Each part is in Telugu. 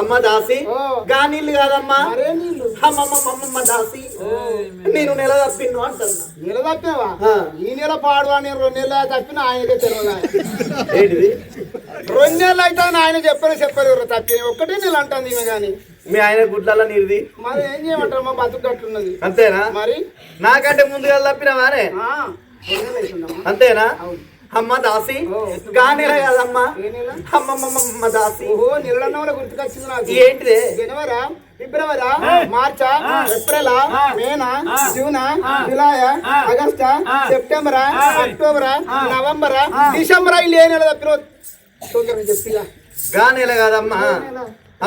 అమ్మ దాసి గా నీళ్ళు కాదమ్మా అమ్మమ్మ దాసి నేను నెల తప్పిను అంటున్నా. నెల తప్పినవా? ఈ నెల పాడు అని 2 నెలలు తప్పిన ఆయనకే తెలియదు. ఏంటిది 2 నెలలు అయితే ఆయన చెప్పారు తప్పి 1 నెల అంటుంది ఈమె గాని. మీ ఆయన గుడ్లలో నీరుది మరి ఏం చేయమంటారు? మా బతుకట్లున్నది అంతేనా? మరి నాకంటే ముందుగా తప్పినవానే అంతేనా? అమ్మ దాసి గా నెల కాదమ్మా అమ్మమ్మ దాసి. ఓహో నెలన్న వాళ్ళ గుర్తుకొచ్చింది నాకు. ఏంటిదే? జనవరా, ఫిబ్రవరా, మార్చా, ఏప్రిల్, మేనా, జూనా, జులై, ఆగస్టా, సెప్టెంబరా, అక్టోబరా, నవంబరా, డిసెంబరా ఈ నెల తప్పిన తొందరగా చెప్పిలా. గా నెల కాదమ్మా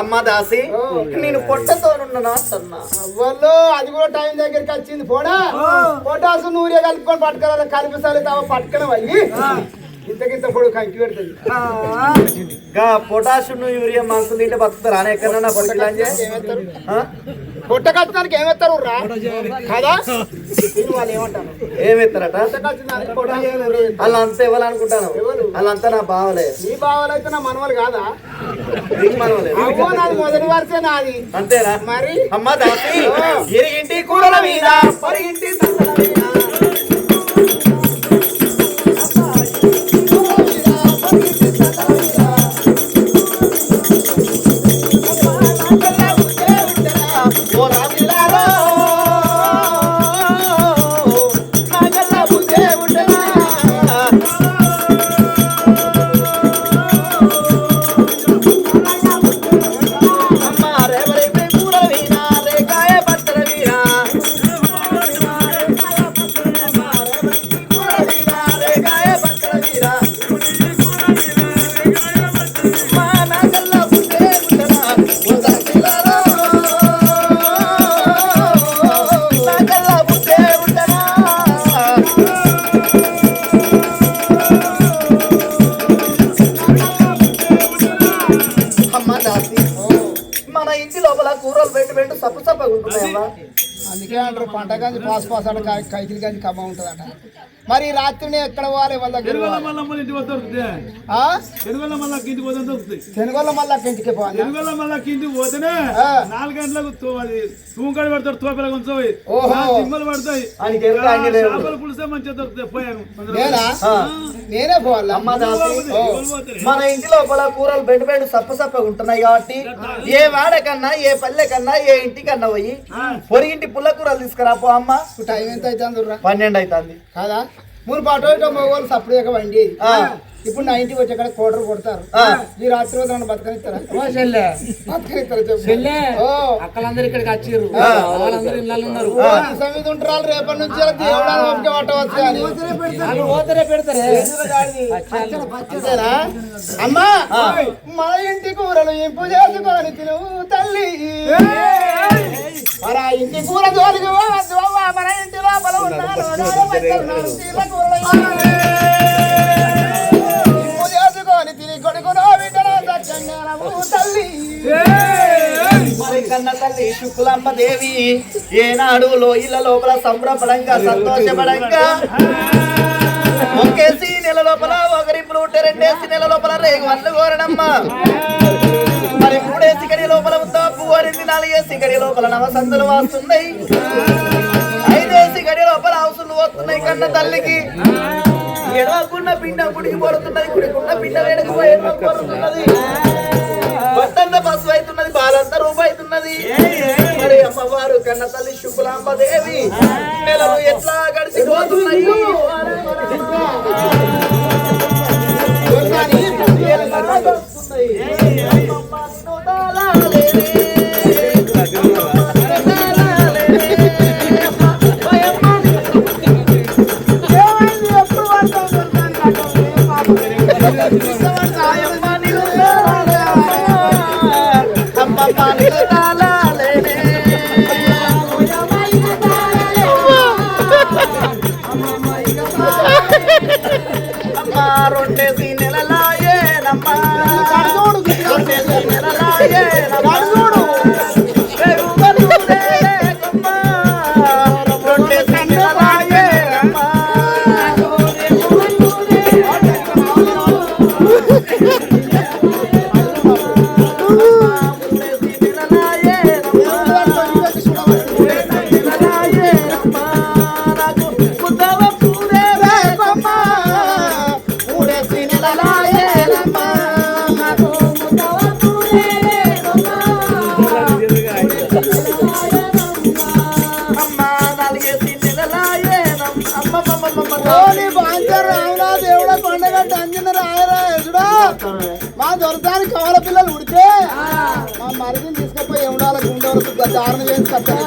అమ్మ దాసి నేను పొట్టతో వాళ్ళు అది కూడా టైం దగ్గరికి వచ్చింది. పొటాసు నూనె కలుపుకొని పట్టుకోవాలి. కలిపిసాలి తమ పట్టుకుని అయ్యి ఇంతకింత పొడు కంకి పెడుతుంది. పొటాషియం యూరియా మందులు తింటే బతుకుతారు అని ఎక్కడన్నా ఏమేస్తారు? పొట్టకచ్చడానికి ఏమేస్తారు రా కదా? వాళ్ళు ఏమంటారు? ఏమేస్తారట? వాళ్ళు అంతా ఇవ్వాలనుకుంటాను. వాళ్ళంతా నా బావలే. నీ బావలు అయితే నా మనవలు కాదా? మనవలే. నాది మొదటి వరుసే నాది. అంతేనా? మరి అమ్మ దాసి ఇరిగింటి కూరల మీద పొరిగింటి అందుకే అంటారు పంట గంజి పాస్ అట కైకిలి గంజి కమ్మ ఉంటుందట. మరి రాత్రిని ఎక్కడ పోవాలి? వాళ్ళ దగ్గర శనగొల్ల మళ్ళీ ఇంటికి పోవాలి. శనగొల్ల మళ్ళీ ఇంటికి పోతేనే 4 గంటలకు తూంకాడు పెడతాడు. తోపల కొంచెం దిమ్మలు పడతాయి. చేపలు పులిసే మంచిగా దొరుకుతాయి. పోయాను నేనే పోవాలి. మన ఇంటి లోపల కూరలు బెండు సప్పగా ఉంటున్నాయి కాబట్టి ఏ వాడకన్నా ఏ పల్లెకన్నా ఏ ఇంటికన్నా పోయి పొరిగింటి పుల్ల కూరలు తీసుకురా పో అమ్మ. టైం ఎంత అవుతుంది? 12 అవుతుంది కాదా? 3 పాటో మగవాళ్ళు సప్పుడు వండి. ఇప్పుడు నా ఇంటికి వచ్చి అక్కడ కోటరు కొడతారు. ఈ రాత్రి రోజు నన్ను బతకనిస్తారా? అక్కలందరూ ఇక్కడికి వచ్చారు. వాళ్ళందరూ ఇళ్ళలో ఉన్నారు. మీద ఉంటారు. రేపటి నుంచి దేవుడు పట్టవచ్చు కానీ పెడతారా? అమ్మా మా ఇంటి కూరలు ఇంపు చేసుకొని తిను తల్లి. మన ఇంటి కూర జోలికి మన ఇంటి లోపల ఉన్నారు చేసుకొని తిని కొడుకునో బిడ్డనో తల్లి. కన్న తల్లి శుక్లమ్మ దేవి ఏనాడు లోయల లోపల సంబరపడంగా సంతోషపడంగా ఒకేసి నెల లోపల ఒకరింపులు ఉంటే 2 నెల లోపల రేగు వన్లు కోరడమ్మా. మరి 3 గడి లోపల ఉత్తపు కోరింది. 4 గడి లోపల నవసంతులు వస్తున్నాయి. 5 గడి లోపల హౌసులు వస్తున్నాయి. కన్న తల్లికి ఎడవకున్న పిండ గుడికి పడుతున్నది. గుడికున్న పిండ వేడకు పడుతున్నది. బట్టంతా పసుపు అవుతున్నది. బాలంతా రూపు అవుతున్నది. మరి అమ్మవారు కన్న తల్లి శుక్లాంబ దేవి నెలలు ఎట్లా గడిచిపోతున్నాయి? ఆడపిల్లలు ఉడితే మా మరిదిని తీసుకుపోయి ఎవడాలకు ఉండవరకు దారుణ చేసి కట్టాలి.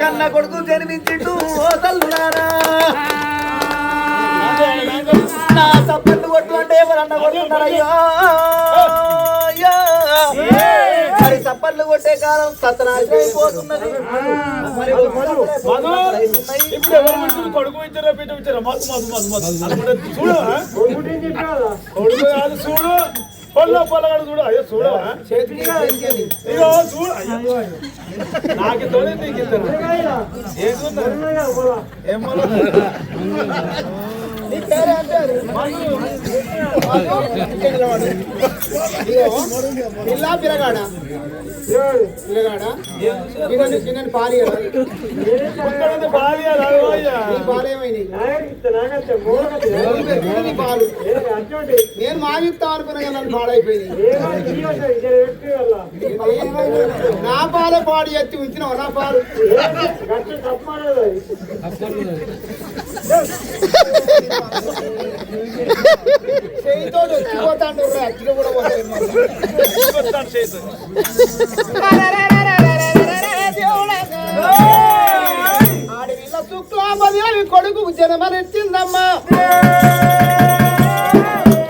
కన్న కొడుకు జన్మించిండు ఓ తల్లులారా నా సప్పట్లు కొట్టు అంటే ఎవరన్నా కొడుతున్నారయ్యో మరి సప్పట్లు కొట్టే కాలం సత్యనాశనం అయిపోతున్నది. ఇప్పుడు ఎవరు కొడుకు ఇచ్చారా బిడ్డ ఇచ్చారా కొడుకు కాదు చూడు పొల్లగాడు చూడు అయ్యో చూడవా ఇగో చూడు నాకు తోడే నీకు ఇద్దరు పిల్ల పిల్లగాడా పిల్లగాడా పాలి పాలేమైంది పాలు నేను మాగిస్తా అనుకున్నా నన్ను పాడైపోయింది. నా పాలే పాడు ఎత్తి ఉంచినావు నా పాలు చేయితో వచ్చిపోతాడు అచ్చిగా కూడా ఆడవిల్ల శుక్లాంబదేవి కొడుకు జనమనెత్తిందమ్మా.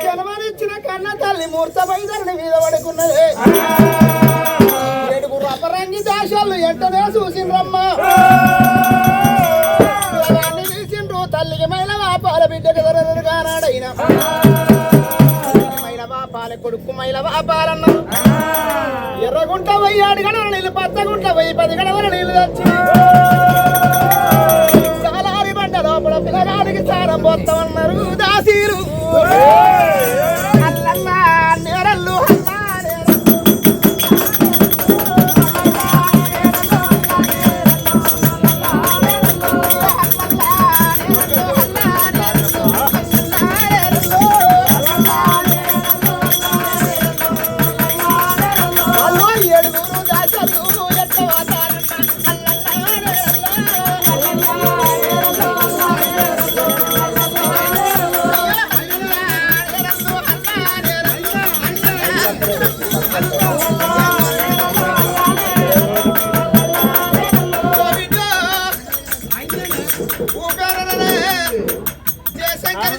జనమనిచ్చిన కన్న తల్లి మూర్తమైదరిని మీద పడుకున్నదే. ఏడుగురు అపరంగి దాశాలు ఎంటనే చూసిండ్రమ్మా. తీసిండ్రు తల్లికి మైల వాపాల బిడ్డకు కానాడైనా మైల వాపాల కొడుకు మైల వాపాలన్నారు. ఎర్రగుంట పోయి 7 గడవల నీళ్ళు, పచ్చగుంట పోయి 10 గడవల నీళ్ళు తెచ్చి సాలారి బండ లోపల పిల్లగాడికి సారం పోతామన్నారు.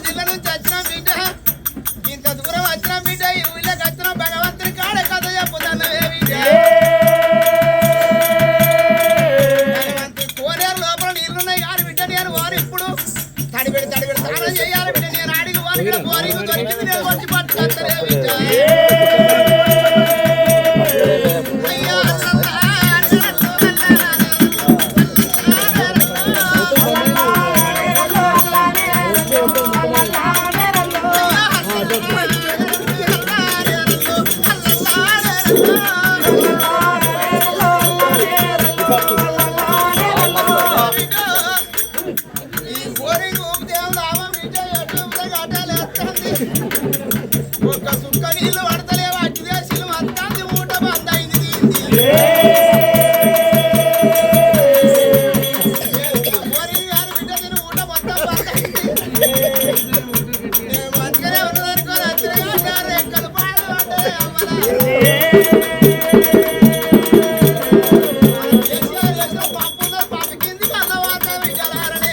జిల్లా నుంచి వచ్చిన బిడ్డ ఇంత దూరం వచ్చిన బిడ్డ ఈ ఊళ్ళోకి వచ్చిన భగవంతుని కాడ కథ చెప్పుతానవే బిడ్డ భగవంతుని కోనేరు లోపల నీళ్లున్నాయి కానీ బిడ్డ నేను వారు ఇప్పుడు తడిబెడి స్నానం చేయాలి బిడ్డ నేను ఆడికి వారికి బోరింగ్ దొరికింది నేను వచ్చి పట్టుకొస్తానే బిడ్డ అయ్యా ఒక్క సుక్క నీళ్ళు పడతలేవు అట్టి దేశీలు అంతాంది ఊట బంద్ అయింది బిడ్డ నేను ఊట మొత్తం బంద్ అయింది నేను మంచిగానే ఉన్నదనుకో నచ్చినగా రెక్కలు పాడు పప్పు పప్పు కిందికి అన్నవాత విజయాలనే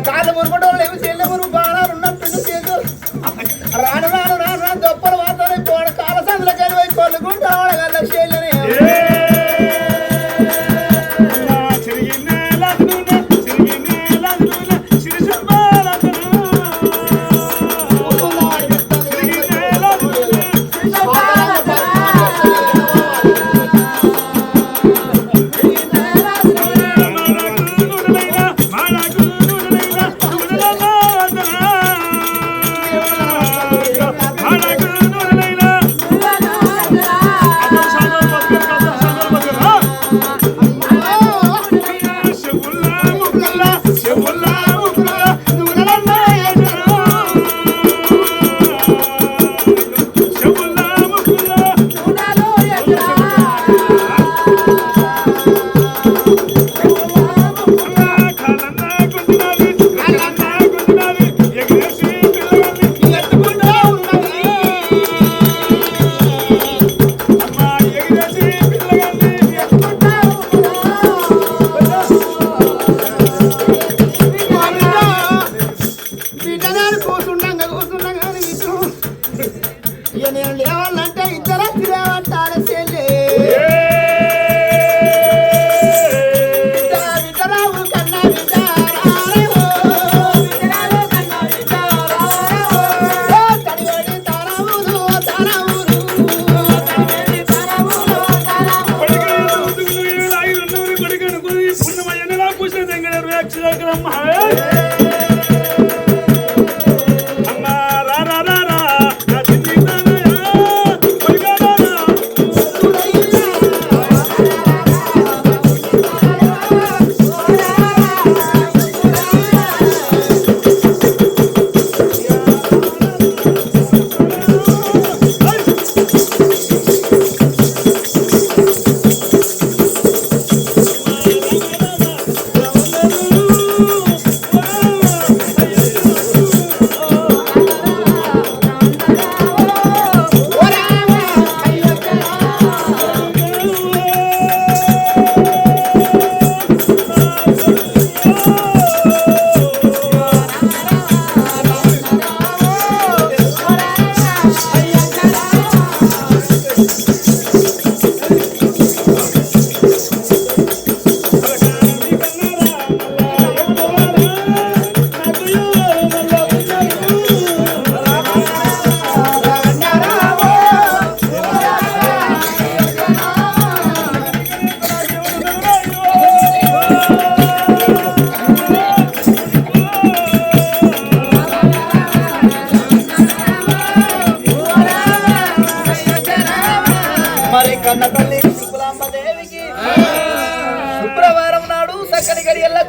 కాళ్ళు మురుకుంటూ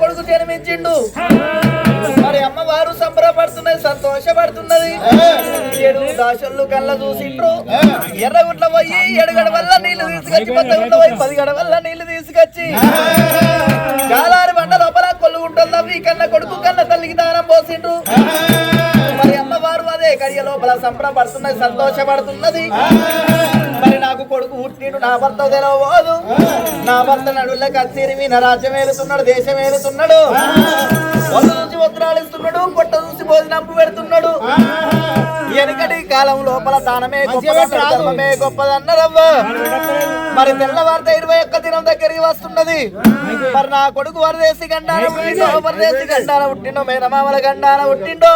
కొడుకు జన్మించిండు మరి అమ్మవారు సంబరపడుతున్నది సంతోషపడుతున్నది 7 దాశలు కళ్ళ చూసిండ్రు ఎర్రగుట్ల పోయి 7 గడవల్ల నీళ్లు తీసుకొచ్చి కొత్తగుట్ల పోయి 10 గడవల్ల నీళ్లు తీసుకొచ్చి గాలారి బండ లోపల కొల్లుగుంటుందవి కన్న కొడుకు కన్న తల్లికి దానం పోసిండ్రు మరి అమ్మవారు అదే కడియ లోపల సంబరపడుతున్నది సంతోషపడుతున్నది మరి నాకు కొడుకు పుట్టిండు నా భర్త తెలవబోదు నా భర్త నడుళ్ళ కచ్చిరిమి నా రాజ్యం ఏలుతున్నాడు దేశం ఏలుతున్నాడు ఒళ్ళు చూసి ఉత్తరాలు ఇస్తున్నాడు పొట్ట చూసి భోజనంపు పెడుతున్నాడు వెనకటి కాలం లోపల దానమే గొప్పమే గొప్పదన్నరవ్వ మరి తెల్లవారితే 21 దినం దగ్గరికి వస్తున్నది మరి నా కొడుకు వరదేశి గండాన పుట్టిండో పరదేశి గండాన పుట్టిండో మేనమామల గండాన పుట్టిండో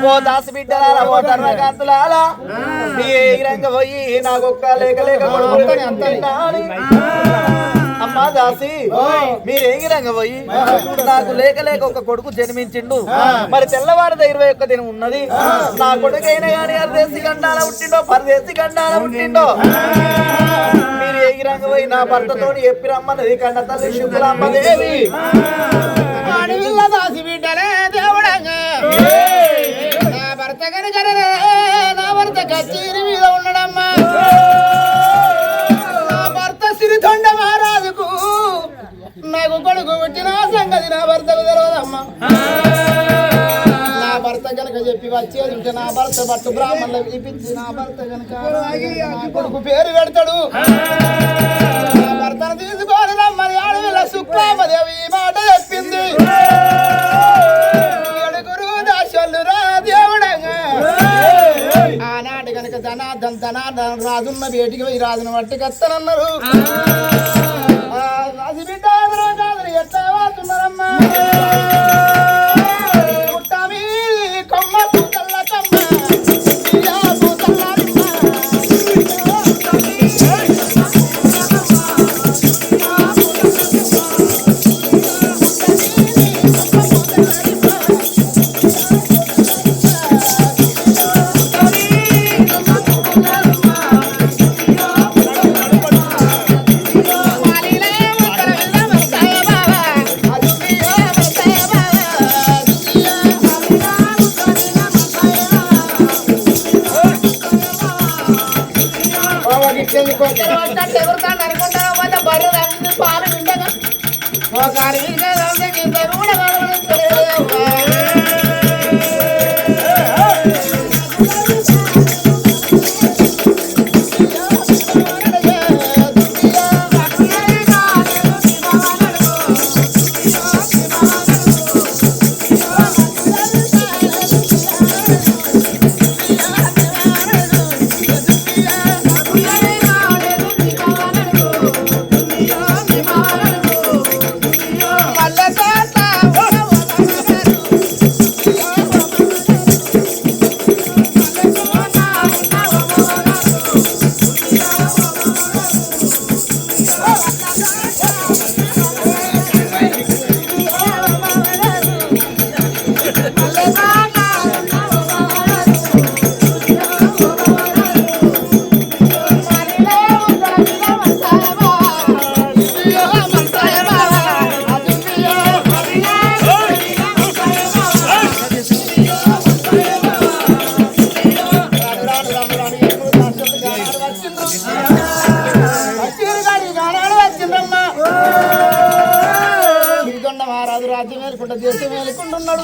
ఓ దాసి బిడ్డలాల ఓ ధర్మకాంతులాల ఏ రంగ పోయి నాకొక్క లేక లేక అమ్మా దాసి మీరేగి రంగ పోయి నాకు లేక లేక ఒక కొడుకు జన్మించిండు మరి తెల్లవారిద 21 దినం ఉన్నది నా కొడుకైనా గాని అర్దేశి గండాల పుట్టిండో పరదేశి గండాల పుట్టిండో మీరు ఏగి రంగ పోయి నా భర్తతోని చెప్పి రమ్మన్నది కన్న తల్లి శుక్రామ్మదేవి దాసి బిడ్డలే దేవుడంగా నా భర్త కనుకనే నా భర్త కచేరి మీద ఉండడమ్మా నా భర్త సిరితొండ మహారాజుకు నాకు కొడుకు పుట్టిన సంగతి నా భర్తకు తెలియదమ్మా నా భర్త కనుక చెప్పి వచ్చేది ఉంటే నా భర్త భర్త బ్రాహ్మణులు పిలిపించి నా భర్త కనుక నా కొడుకు పేరు పెడతాడు నా భర్తను తీసుకొని రమ్మని ఆడవిల్ల శుక్రామదేవి ఈ మాట చెప్పింది ఆనాటి కనుక ధనాధన రాజున్న బేటికి పోయి రాజును పట్టుకొస్తానన్నారు రాజు బిడ్డ ఎట్లా వాడుతున్నారమ్మా పుట్టమి కొమ్మ పూతల్ల కమ్మ రాజ్యం మేలుకుంటా దేశం మేలుకుంటున్నాడు.